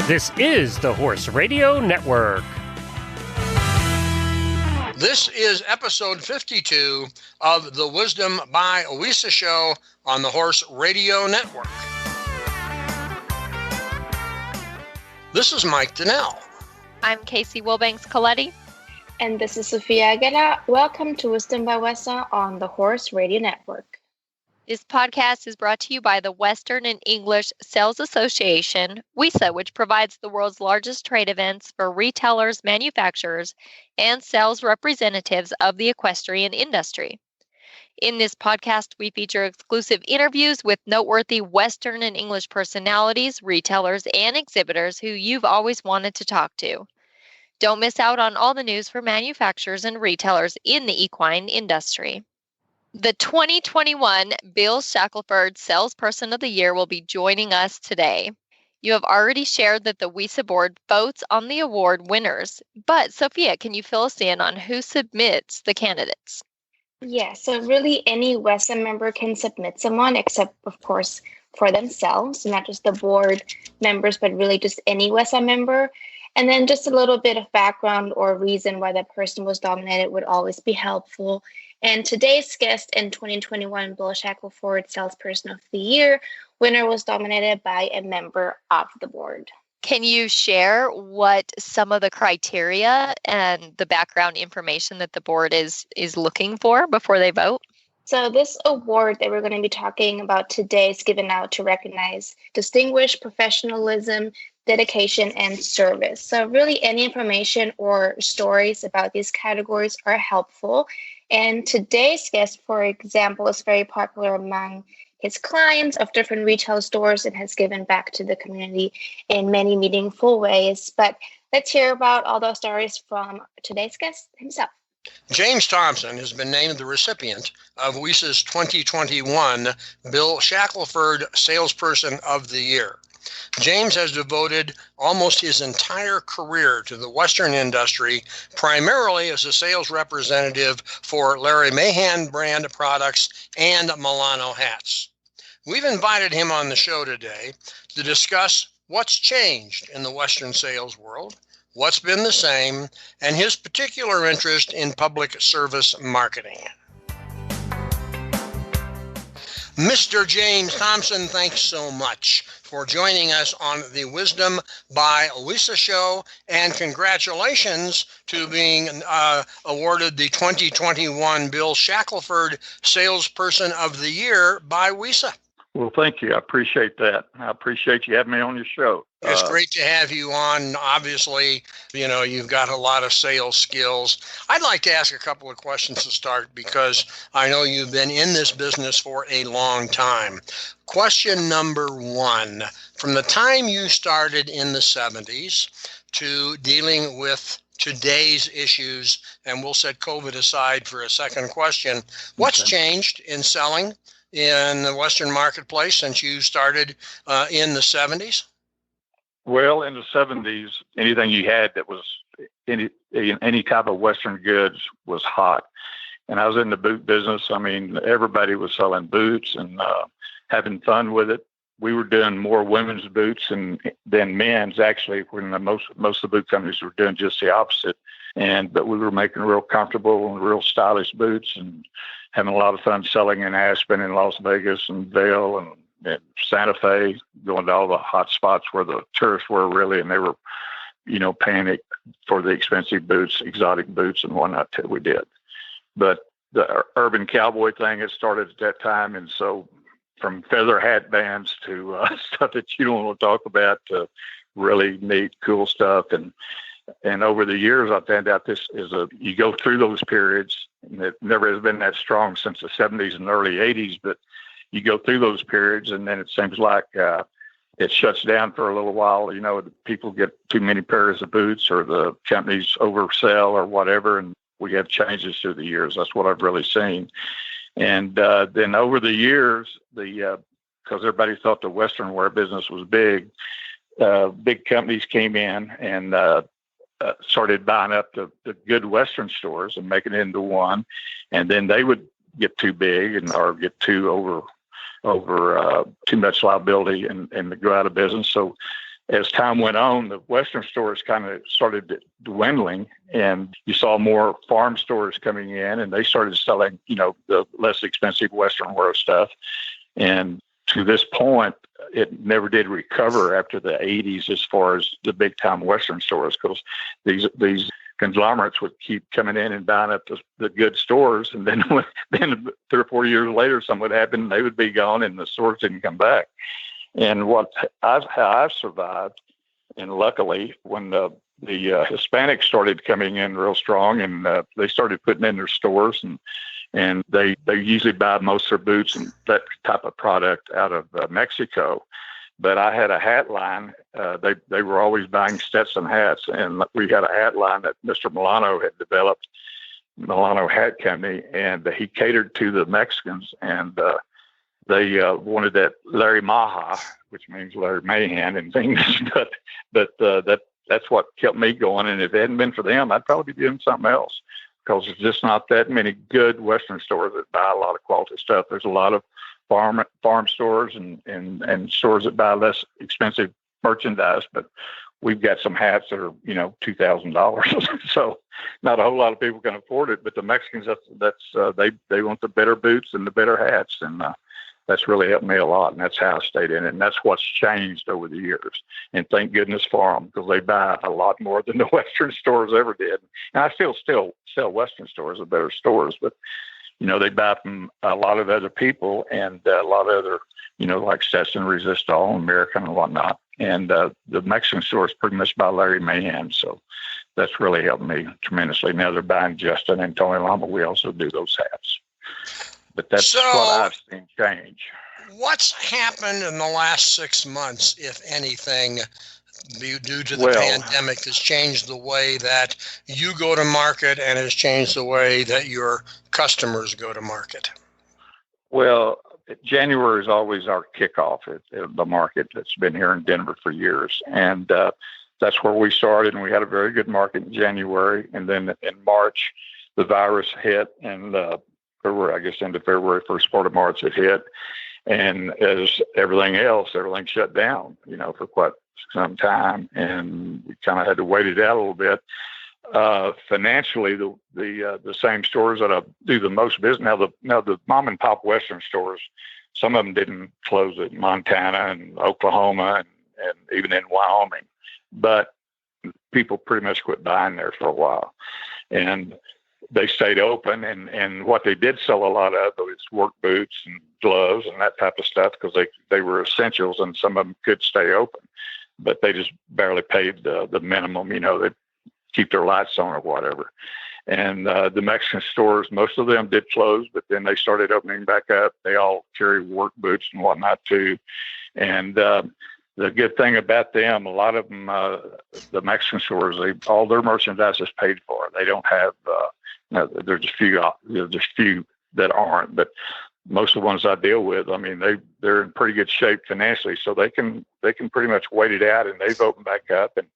This is the Horse Radio Network. This is episode 52 of the Wisdom by WESA show on the Horse Radio Network. This is Mike Donnell. I'm Casey Wilbanks-Coletti. And this is Sophia Aguilar. Welcome to Wisdom by WESA on the Horse Radio Network. This podcast is brought to you by the Western and English Sales Association, WESA, which provides the world's largest trade events for retailers, manufacturers, and sales representatives of the equestrian industry. In this podcast, we feature exclusive interviews with noteworthy Western and English personalities, retailers, and exhibitors who you've always wanted to talk to. Don't miss out on all the news for manufacturers and retailers in the equine industry. The 2021 Bill Shackelford Salesperson of the Year will be joining us today. You have already shared that the WESA board votes on the award winners, but Sophia, can you fill us in on who submits the candidates? Yeah, so really any WESA member can submit someone, except, of course, for themselves, not just the board members, but really just any WESA member. And then just a little bit of background or reason why that person was nominated would always be helpful. And today's guest in 2021, Bill Shackelford, Salesperson of the Year, winner was nominated by a member of the board. Can you share what some of the criteria and the background information that the board is looking for before they vote? So this award that we're going to be talking about today is given out to recognize distinguished professionalism, dedication, and service. So really any information or stories about these categories are helpful. And today's guest, for example, is very popular among his clients of different retail stores and has given back to the community in many meaningful ways. But let's hear about all those stories from today's guest himself. James Thompson has been named the recipient of WESA's 2021 Bill Shackelford Salesperson of the Year. James has devoted almost his entire career to the Western industry, primarily as a sales representative for Larry Mahan brand products and Milano hats. We've invited him on the show today to discuss what's changed in the Western sales world, what's been the same, and his particular interest in public service marketing. Mr. James Thompson, thanks so much for joining us on the Wisdom by WESA show, and congratulations to being awarded the 2021 Bill Shackelford Salesperson of the Year by WESA. Well, thank you. I appreciate that. I appreciate you having me on your show. It's great to have you on. Obviously, you've got a lot of sales skills. I'd like to ask a couple of questions to start because I know you've been in this business for a long time. Question number one, from the time you started in the 70s to dealing with today's issues, and we'll set COVID aside for a second question, what's changed in selling in the Western marketplace since you started in the 70s? Well, in the 70s, anything you had that was any type of Western goods was hot. And I was in the boot business. I mean, everybody was selling boots and having fun with it. We were doing more women's boots than men's, actually, when most of the boot companies were doing just the opposite. But we were making real comfortable and real stylish boots and having a lot of fun selling in Aspen and Las Vegas and Vail and Santa Fe, going to all the hot spots where the tourists were really, and they were, paying it for the expensive boots, exotic boots and whatnot that we did. But the urban cowboy thing had started at that time, and so from feather hat bands to stuff that you don't want to talk about to really neat, cool stuff. And over the years, I found out this is you go through those periods, and it never has been that strong since the 70s and early 80s, but you go through those periods, and then it seems like it shuts down for a little while. People get too many pairs of boots, or the companies oversell or whatever, and we have changes through the years. That's what I've really seen. And then over the years, because everybody thought the Western wear business was big companies came in and started buying up the good Western stores and making it into one, and then they would get too big or get too over too much liability and go out of business. So as time went on, the Western stores kind of started dwindling, and you saw more farm stores coming in, and they started selling, the less expensive Western wear stuff. And to this point, it never did recover after the 80s as far as the big time Western stores, because these conglomerates would keep coming in and buying up the good stores, and then 3 or 4 years later, something would happen, they would be gone, and the stores didn't come back. And how I've survived, and luckily, when the Hispanics started coming in real strong, and they started putting in their stores, and they usually buy most of their boots and that type of product out of Mexico. But I had a hat line. They were always buying Stetson hats, and we had a hat line that Mr. Milano had developed, Milano Hat Company, and he catered to the Mexicans, and they wanted that Larry Maha, which means Larry Mahan and things. but that's what kept me going. And if it hadn't been for them, I'd probably be doing something else, because there's just not that many good Western stores that buy a lot of quality stuff. There's a lot of farm stores and stores that buy less expensive merchandise, but we've got some hats that are, $2,000. So not a whole lot of people can afford it, but the Mexicans, they want the better boots and the better hats. And that's really helped me a lot. And that's how I stayed in it. And that's what's changed over the years. And thank goodness for them, because they buy a lot more than the Western stores ever did. And I still sell Western stores are better stores, but they buy from a lot of other people, and a lot of other, like Stetson, Resistol, American, and whatnot. And the Mexican store is pretty much by Larry Mahan. So that's really helped me tremendously. Now they're buying Justin and Tony Lama. We also do those hats. But that's what I've seen change. What's happened in the last 6 months, if anything, due to the pandemic, has changed the way that you go to market and has changed the way that your customers go to market? Well, January is always our kickoff at the market that's been here in Denver for years. And that's where we started, and we had a very good market in January. And then in March, the virus hit, and February, I guess into February, first part of March, it hit. And as everything shut down, for quite some time, and we kind of had to wait it out a little bit. Financially, the same stores that I do the most business now the mom and pop Western stores, some of them didn't close in Montana and Oklahoma and even in Wyoming, but people pretty much quit buying there for a while, and they stayed open. And what they did sell a lot of was work boots and gloves and that type of stuff, because they were essentials, and some of them could stay open, but they just barely paid the minimum, they keep their lights on or whatever. And the Mexican stores, most of them did close, but then they started opening back up. They all carry work boots and whatnot too. And the good thing about them, a lot of them, the Mexican stores, all their merchandise is paid for. They don't have, there's just few that aren't, but most of the ones I deal with, they're in pretty good shape financially, so they can pretty much wait it out, and they've opened back up. And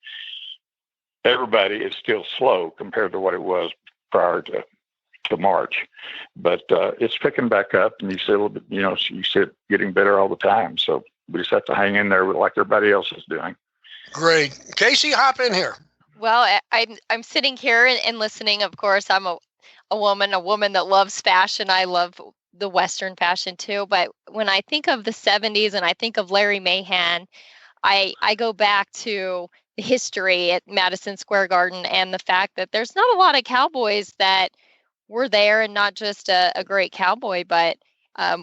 everybody is still slow compared to what it was prior to March, but it's picking back up, and you see a little bit, you see it getting better all the time. So we just have to hang in there like everybody else is doing. Great. Casey, hop in here. Well, I'm sitting here and listening. Of course, I'm a woman that loves fashion. I love the Western fashion too. But when I think of the 70s and I think of Larry Mahan, I go back to the history at Madison Square Garden and the fact that there's not a lot of cowboys that were there, and not just a great cowboy, but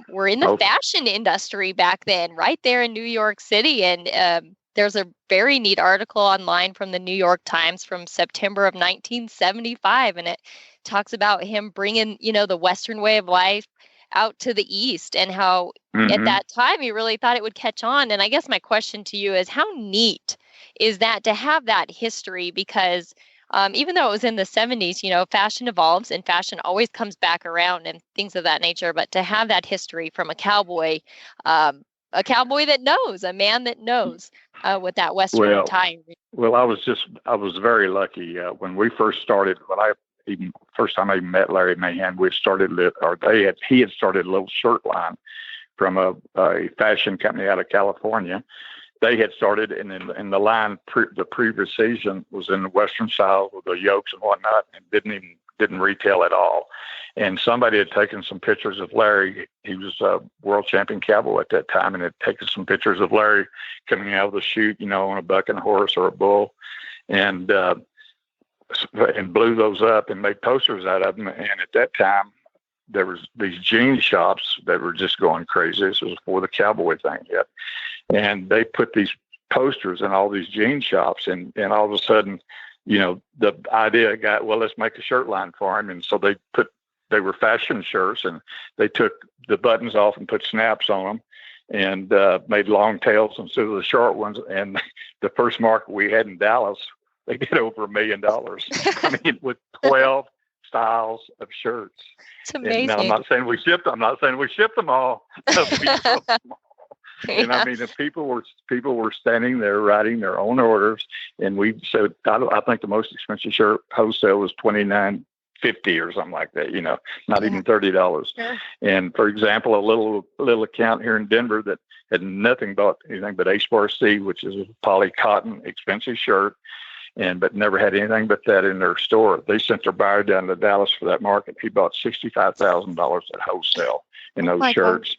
were in the fashion industry back then, right there in New York City. And there's a very neat article online from the New York Times from September of 1975, and it talks about him bringing, the Western way of life out to the East, and how at that time he really thought it would catch on. And I guess my question to you is, how neat is that to have that history? Because even though it was in the 70s, fashion evolves and fashion always comes back around and things of that nature. But to have that history from a cowboy that knows, a man that knows with that Western attire. Well, I was very lucky when we first started. First time I even met Larry Mahan, he had started a little shirt line from a fashion company out of California, they had started, and in the line the previous season was in the Western style with the yokes and whatnot, and didn't retail at all. And somebody had taken some pictures of Larry. He was a world champion cowboy at that time, and had taken some pictures of Larry coming out of the chute, on a bucking horse or a bull, and blew those up and made posters out of them. And at that time, there was these jean shops that were just going crazy. This was before the cowboy thing yet. And they put these posters in all these jean shops, and all of a sudden, the idea got, well, let's make a shirt line for him. And so they were fashion shirts, and they took the buttons off and put snaps on them, and made long tails instead of the short ones. And the first market we had in Dallas, they did over $1 million. I mean, with 12 styles of shirts. It's amazing. And I'm not saying we shipped them all. And I mean, the people were standing there writing their own orders, and we said, I think the most expensive shirt wholesale was $29.50 or something like that. Not even $30. Sure. And for example, a little account here in Denver that had nothing but anything but A-Spar-C, which is a poly cotton expensive shirt, but never had anything but that in their store. They sent their buyer down to Dallas for that market. He bought $65,000 at wholesale in those shirts. God.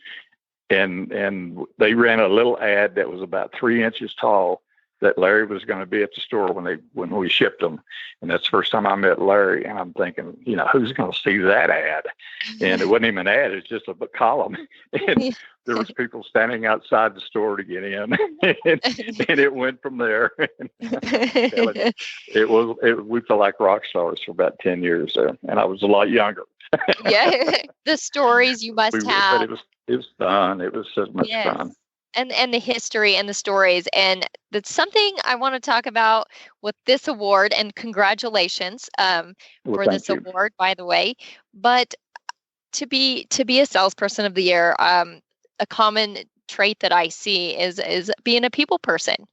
And they ran a little ad that was about 3 inches tall that Larry was going to be at the store when we shipped them. And that's the first time I met Larry. And I'm thinking, who's going to see that ad? And it wasn't even an ad. It's just a column. And there was people standing outside the store to get in. and it went from there. We felt like rock stars for about 10 years there. And I was a lot younger. Yeah. The stories you must have. But it was fun. It was so much fun. And the history and the stories. And that's something I want to talk about with this award, and congratulations for this award, by the way. But to be a salesperson of the year, a common trait that I see is being a people person.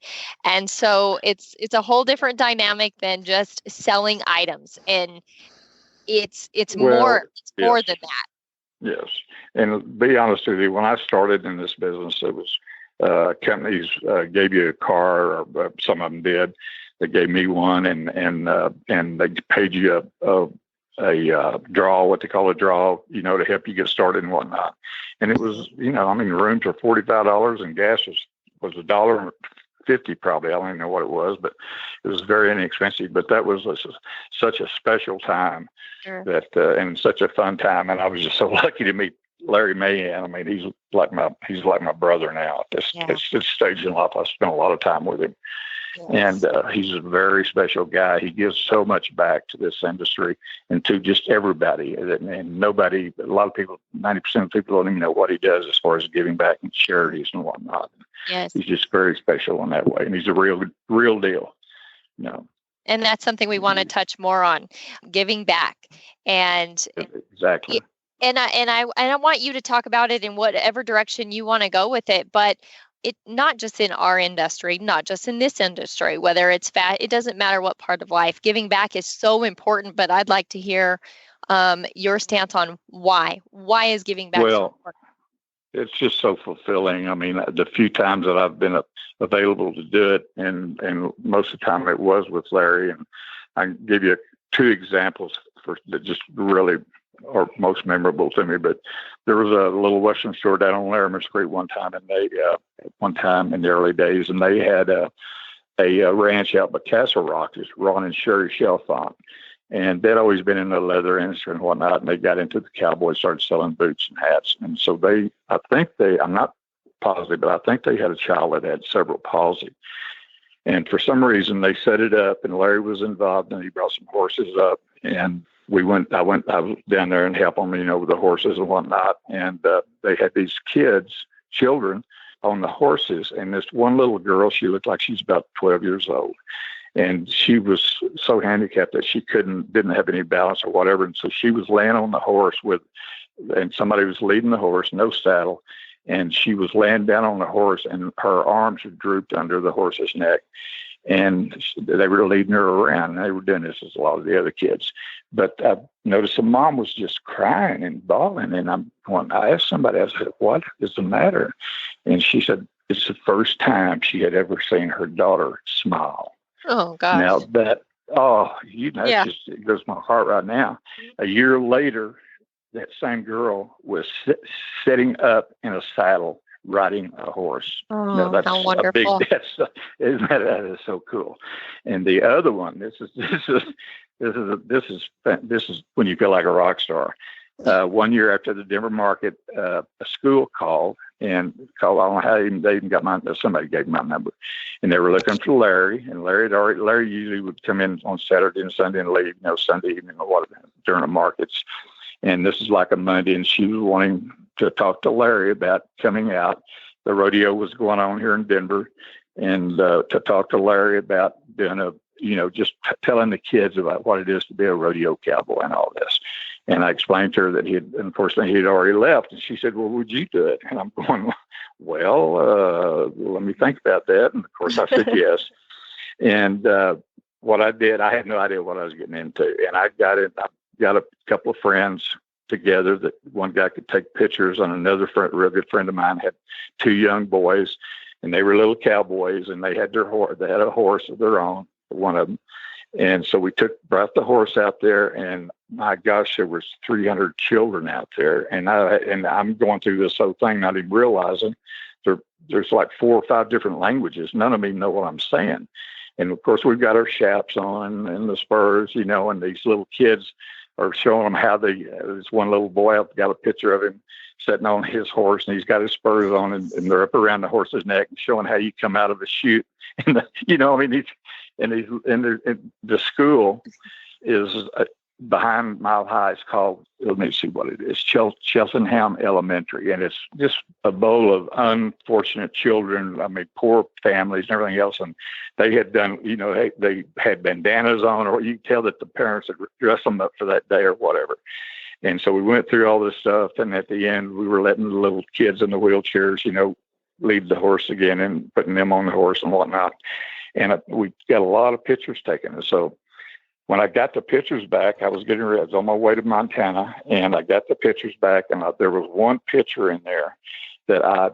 And so it's a whole different dynamic than just selling items. And it's more than that. Yes. And to be honest with you, when I started in this business, it was companies gave you a car, or some of them did. They gave me one, and they paid you a draw, what they call a draw, to help you get started and whatnot. And it was, rooms were $45, and gas was $1.50 probably. I don't even know what it was, but it was very inexpensive. But that was such a special time. Sure. And such a fun time. And I was just so lucky to meet Larry Mahan. I mean, he's like my brother now at this stage in life. I spent a lot of time with him. Yes. And he's a very special guy. He gives so much back to this industry and to just everybody. And nobody, a lot of people, 90% of people don't even know what he does as far as giving back and charities and whatnot. Yes. He's just very special in that way. And he's a real deal. And that's something we want to touch more on, giving back. And exactly. And I want you to talk about it in whatever direction you want to go with it, but it not just in our industry, not just in this industry, whether it's it doesn't matter what part of life. Giving back is so important, but I'd like to hear your stance on why. Why is giving back so important? It's just so fulfilling. I mean, the few times that I've been available to do it, and most of the time it was with Larry. And I can give you 2 examples that just really are most memorable to me. But there was a little Western store down on Larimer Street one time, and one time in the early days, and they had a ranch out by Castle Rock, this Ron and Sherry Chalfant. And they'd always been in the leather industry and whatnot, and they got into the cowboys, started selling boots and hats. And so I'm not positive, but I think they had a child that had cerebral palsy. And for some reason, they set it up, and Larry was involved, and he brought some horses up. And I was down there and helped them, with the horses and whatnot. And they had these children on the horses. And this one little girl, she looked like she's about 12 years old. And she was so handicapped that she didn't have any balance or whatever. And so she was laying on the horse and somebody was leading the horse, no saddle. And she was laying down on the horse, and her arms were drooped under the horse's neck. And they were leading her around. And they were doing this as a lot of the other kids. But I noticed the mom was just crying and bawling. And I asked somebody, I said, what is the matter? And she said, it's the first time she had ever seen her daughter smile. Oh, gosh. Now Yeah. it goes my heart right now. A year later, that same girl was sitting up in a saddle riding a horse. Oh, Now, that's how wonderful. Isn't that is so cool. And the other one, this is when you feel like a rock star. 1 year after the Denver market, a school called. I don't know how they even got somebody gave my number, and they were looking for Larry. And Larry usually would come in on Saturday and Sunday and leave, Sunday evening or whatever during the markets. And this is like a Monday, and she was wanting to talk to Larry about coming out. The rodeo was going on here in Denver, and to talk to Larry about doing just telling the kids about what it is to be a rodeo cowboy and all this. And I explained to her that unfortunately he had already left. And she said, well, would you do it? And I'm going, well, let me think about that. And of course I said yes. And what I did, I had no idea what I was getting into. And I got a couple of friends together that one guy could take pictures, and another real good friend of mine had two young boys, and they were little cowboys, and they had a horse of their own, one of them. And so we brought the horse out there, and my gosh, there was 300 children out there. And I'm going through this whole thing, not even realizing there's like 4 or 5 different languages. None of them even know what I'm saying. And of course, we've got our chaps on and the spurs, and these little kids are showing them how there's one little boy, I've got a picture of him sitting on his horse, and he's got his spurs on, and they're up around the horse's neck and showing how you come out of a chute. And the school is behind Mile High. It's called, let me see what it is, Cheltenham Elementary. And it's just a bowl of unfortunate children, poor families and everything else. And they had done, they had bandanas on, or you can tell that the parents had dressed them up for that day or whatever. And so we went through all this stuff. And at the end, we were letting the little kids in the wheelchairs, lead the horse again and putting them on the horse and whatnot. And we got a lot of pictures taken. And so when I got the pictures back, I was on my way to Montana, and I got the pictures back, and there was one picture in there that I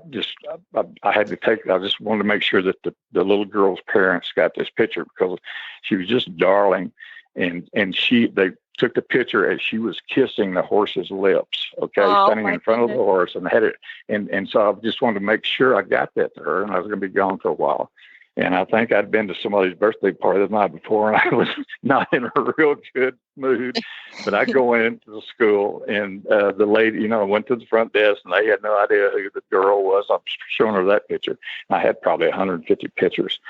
had to take. I just wanted to make sure that the little girl's parents got this picture, because she was just darling. And they took the picture as she was kissing the horse's lips, standing in front of the horse, and had it. And so I just wanted to make sure I got that to her, and I was going to be gone for a while. And I think I'd been to somebody's birthday party the night before, and I was not in a real good mood. But I go into the school, and the lady, I went to the front desk, and they had no idea who the girl was. I'm showing her that picture. I had probably 150 pictures.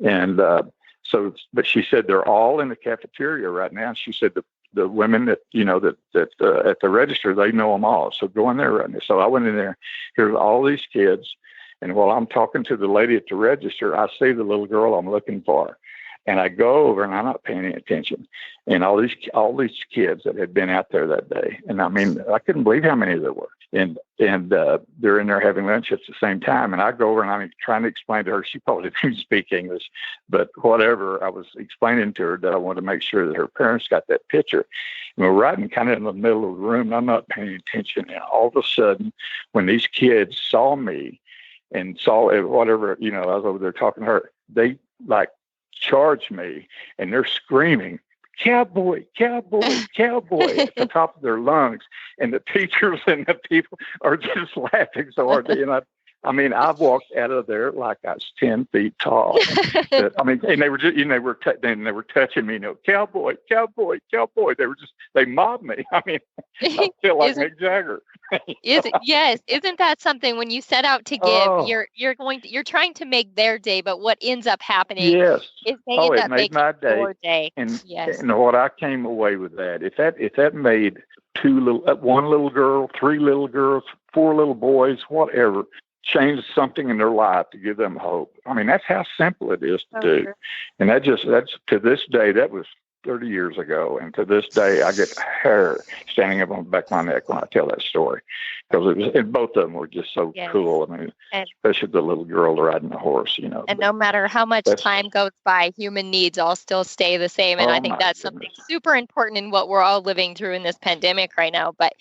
And but she said they're all in the cafeteria right now. She said the women that, that at the register, they know them all. So go in there right now. So I went in there. Here's all these kids. And while I'm talking to the lady at the register, I see the little girl I'm looking for. And I go over, and I'm not paying any attention. And all these kids that had been out there that day. And I couldn't believe how many there were. And they're in there having lunch at the same time. And I go over, and I'm trying to explain to her. She probably didn't speak English, but whatever. I was explaining to her that I wanted to make sure that her parents got that picture. And we're riding kind of in the middle of the room, and I'm not paying attention. And all of a sudden, when these kids saw me and saw whatever, I was over there talking to her, they charged me, and they're screaming, "Cowboy, cowboy, cowboy," at the top of their lungs. And the teachers and the people are just laughing so hard. I've walked out of there like I was 10 feet tall. And they were just, they were touching me, "Cowboy, cowboy, cowboy." They mobbed me. I feel like Mick Jagger. Yes. Isn't that something when you set out to give, you're trying to make their day, but what ends up happening is they end up making my day. your day. And what I came away with that, if that made one little girl, 3 little girls, 4 little boys, whatever, change something in their life to give them hope. That's how simple it is to do. Sure. And that's to this day, that was 30 years ago. And to this day, I get hair standing up on the back of my neck when I tell that story, because and both of them were just so cool. Especially the little girl riding the horse, And no matter how much time goes by, human needs all still stay the same. And I think that's something super important in what we're all living through in this pandemic right now. But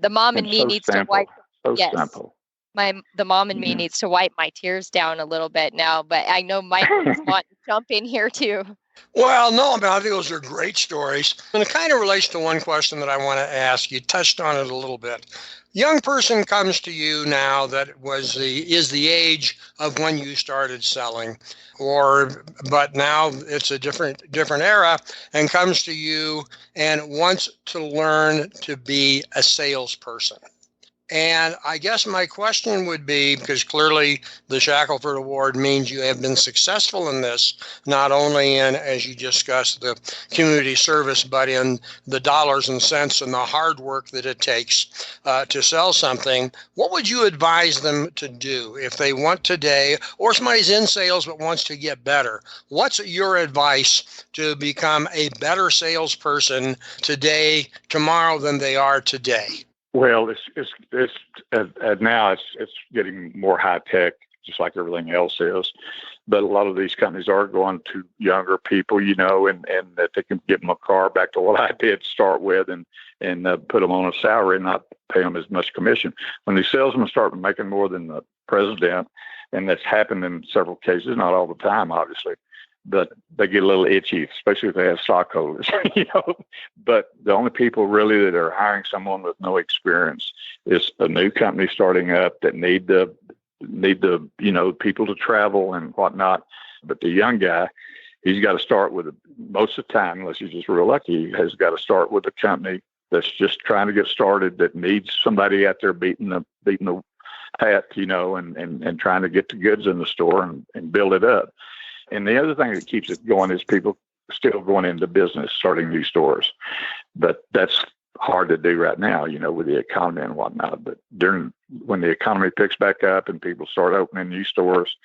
the mom in me needs to wipe. So simple. The mom in me needs to wipe my tears down a little bit now, but I know Mike wants to jump in here too. Well, no, I mean, I think those are great stories. And it kind of relates to one question that I want to ask. You touched on it a little bit. Young person comes to you now that is the age of when you started selling, but now it's a different era, and comes to you and wants to learn to be a salesperson. And I guess my question would be, because clearly the Shackelford Award means you have been successful in this, not only in, as you discussed, the community service, but in the dollars and cents and the hard work that it takes to sell something. What would you advise them to do if they want today, or somebody's in sales but wants to get better? What's your advice to become a better salesperson today, tomorrow than they are today? Well, it's now it's getting more high tech, just like everything else is. But a lot of these companies are going to younger people, and that they can give them a car, back to what I did start with, and put them on a salary and not pay them as much commission. When these salesmen start making more than the president, and that's happened in several cases, not all the time, obviously, but they get a little itchy, especially if they have stockholders, But the only people really that are hiring someone with no experience is a new company starting up that need the people to travel and whatnot. But the young guy, he's got to start with most of the time, unless he's just real lucky, has got to start with a company that's just trying to get started, that needs somebody out there beating the hat, and trying to get the goods in the store and build it up. And the other thing that keeps it going is people still going into business, starting new stores. But that's hard to do right now, with the economy and whatnot. But when the economy picks back up and people start opening new stores,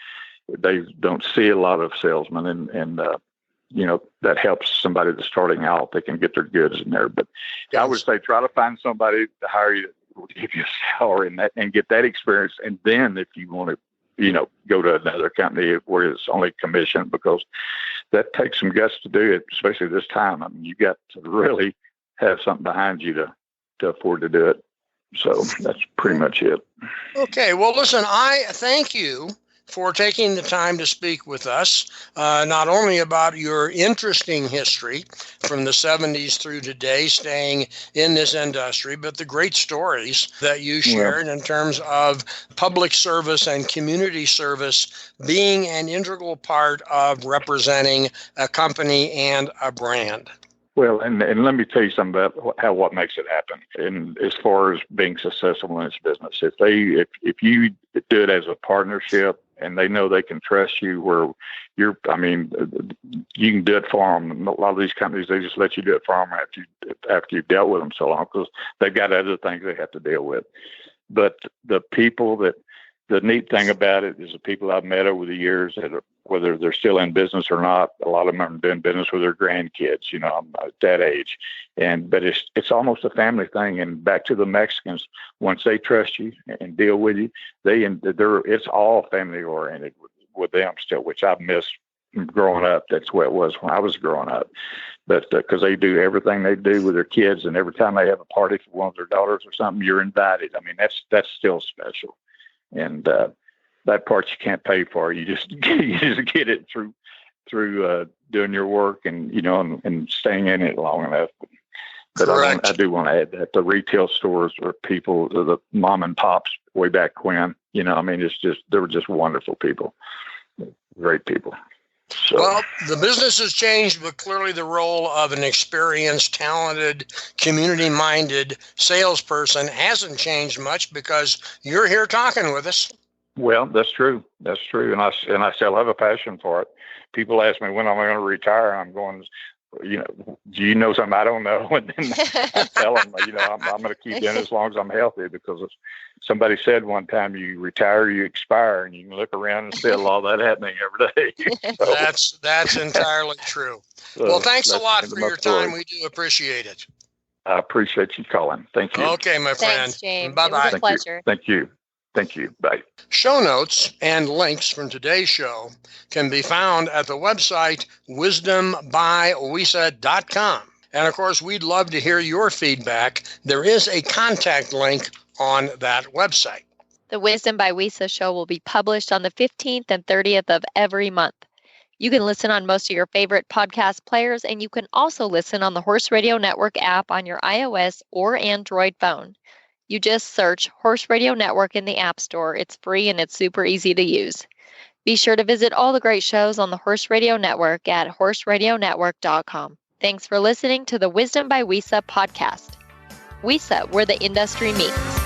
they don't see a lot of salesmen, and that helps somebody that's starting out. They can get their goods in there. But I would say try to find somebody to hire you, will give you a salary and get that experience. And then if you want to, go to another company where it's only commission, because that takes some guts to do it, especially this time. I mean, you got to really have something behind you to afford to do it. So that's pretty much it. Okay. Well, listen, I thank you for taking the time to speak with us, not only about your interesting history from the 70s through today, staying in this industry, but the great stories that you shared in terms of public service and community service being an integral part of representing a company and a brand. Well, and let me tell you something about what makes it happen. And as far as being successful in this business, if you do it as a partnership, and they know they can trust you, where you can do it for them. A lot of these companies, they just let you do it for them after you've dealt with them so long, because they've got other things they have to deal with. But the neat thing about it is the people I've met over the years, whether they're still in business or not, a lot of them are doing business with their grandkids. I'm at that age, but it's almost a family thing. And back to the Mexicans, once they trust you and deal with you, it's all family oriented with them still, which I've missed growing up. That's the way it was when I was growing up. But because they do everything they do with their kids, and every time they have a party for one of their daughters or something, you're invited. I mean, that's still special. And that part you can't pay for. You just get it through doing your work and and staying in it long enough. But I do want to add that the retail stores were people, the mom and pops way back when. They were just wonderful people, great people. So. Well, the business has changed, but clearly the role of an experienced, talented, community-minded salesperson hasn't changed much, because you're here talking with us. Well, that's true. That's true. And I still have a passion for it. People ask me when I'm going to retire. I'm going, do you know something I don't know? And then I tell them, I'm going to keep doing it as long as I'm healthy, because somebody said one time, you retire, you expire, and you can look around and see all that happening every day. So, that's entirely true. Well, thanks a lot for your time. We do appreciate it. I appreciate you calling. Thank you. Okay, my friend. Thanks, James. Bye-bye. It was a pleasure. Thank you. Thank you. Bye. Show notes and links from today's show can be found at the website wisdombywesa.com. And of course, we'd love to hear your feedback. There is a contact link on that website. The Wisdom by WESA show will be published on the 15th and 30th of every month. You can listen on most of your favorite podcast players, and you can also listen on the Horse Radio Network app on your iOS or Android phone. You just search Horse Radio Network in the App Store. It's free and it's super easy to use. Be sure to visit all the great shows on the Horse Radio Network at horseradionetwork.com. Thanks for listening to the Wisdom by WESA podcast. WESA, where the industry meets.